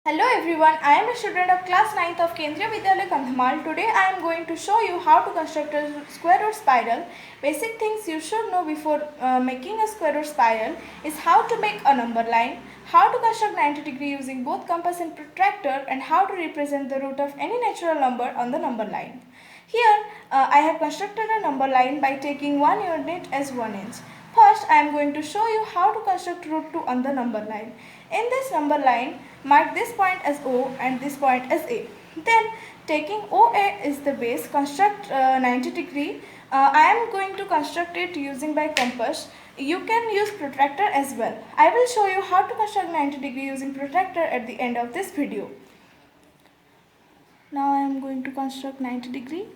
Hello everyone, I am a student of class 9th of Kendriya Vidyalaya Kandhamal. Today I am going to show you how to construct a square root spiral. Basic things you should know before making a square root spiral is how to make a number line, how to construct 90-degree using both compass and protractor, and how to represent the root of any natural number on the number line. Here I have constructed a number line by taking one unit as 1 inch. First I am going to show you how to construct root 2 on the number line. In this number line, mark this point as O and this point as A. Then taking OA is the base, construct 90 degree. I am going to construct it using by compass. You can use protractor as well. I will show you how to construct 90 degree using protractor at the end of this video. Now I am going to construct 90 degree.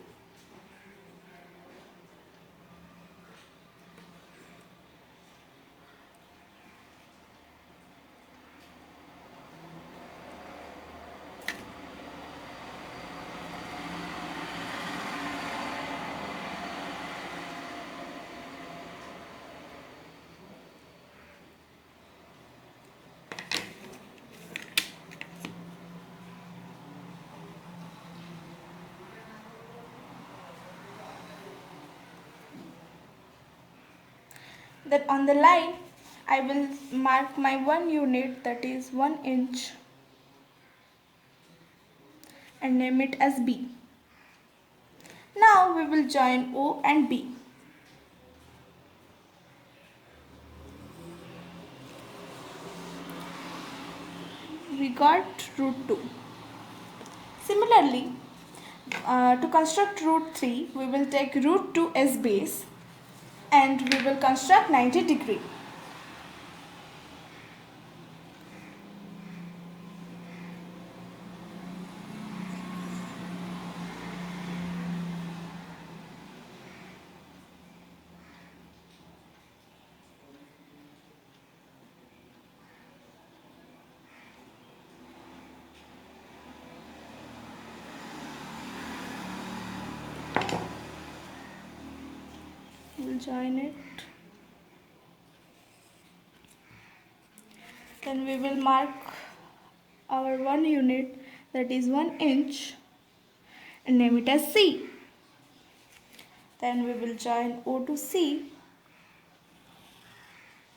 Then on the line I will mark my one unit, that is 1 inch, and name it as B. Now we will join O and B. We got root 2. Similarly, to construct root 3, we will take root 2 as base and we will construct 90 degree. We will join it. Then we will mark our one unit, that is 1 inch, and name it as C. Then we will join O to C.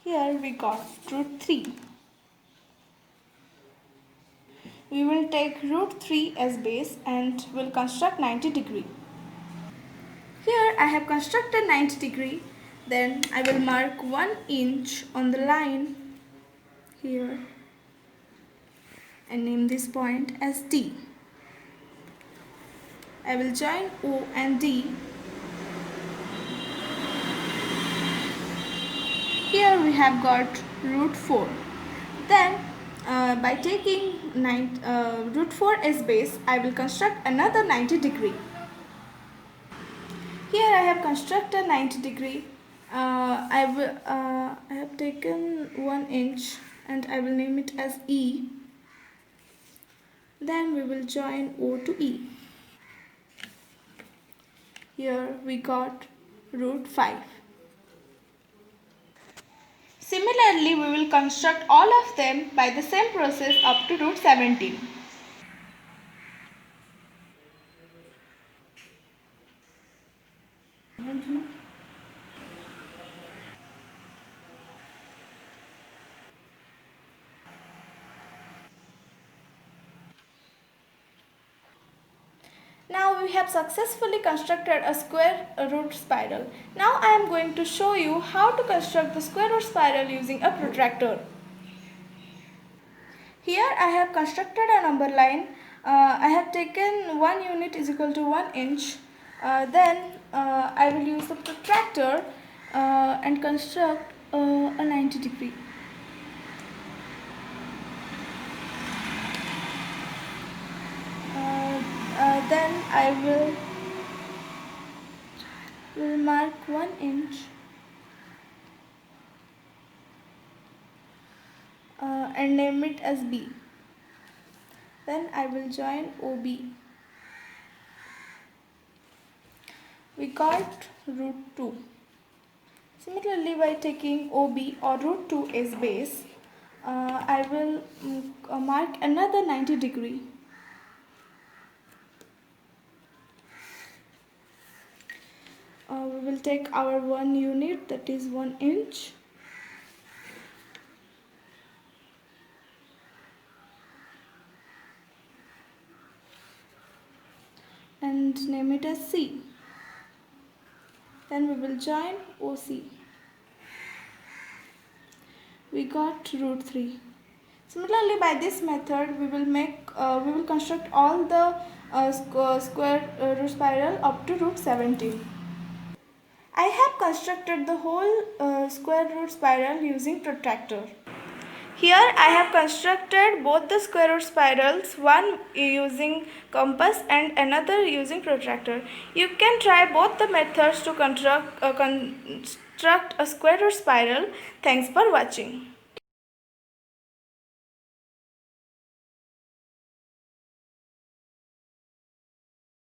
Here we got root 3. We will take root 3 as base and will construct 90 degree. Here I have constructed 90 degree. Then I will mark 1 inch on the line here and name this point as D. I will join O and D. Here we have got root 4. Then by taking root 4 as base, I will construct another 90 degree. Here I have constructed 90 degree. I have taken 1 inch and I will name it as E. Then we will join O to E. Here we got root 5. Similarly, we will construct all of them by the same process up to root 17. Now we have successfully constructed a square root spiral. Now I am going to show you how to construct the square root spiral using a protractor. Here I have constructed a number line. I have taken 1 unit is equal to 1 inch. Then I will use the protractor and construct a 90 degree. Then I will mark 1 inch and name it as B. Then I will join OB. We got root 2. Similarly, by taking OB or root 2 as base, I will mark another 90 degree. We will take our 1 unit, that is 1 inch. And name it as C. Then we will join OC. We got root 3. Similarly, by this method, we will construct all the square root spiral up to root 17. I have constructed the whole square root spiral using protractor. Here I have constructed both the square root spirals, one using compass and another using protractor. You can try both the methods to construct a square root spiral. Thanks for watching.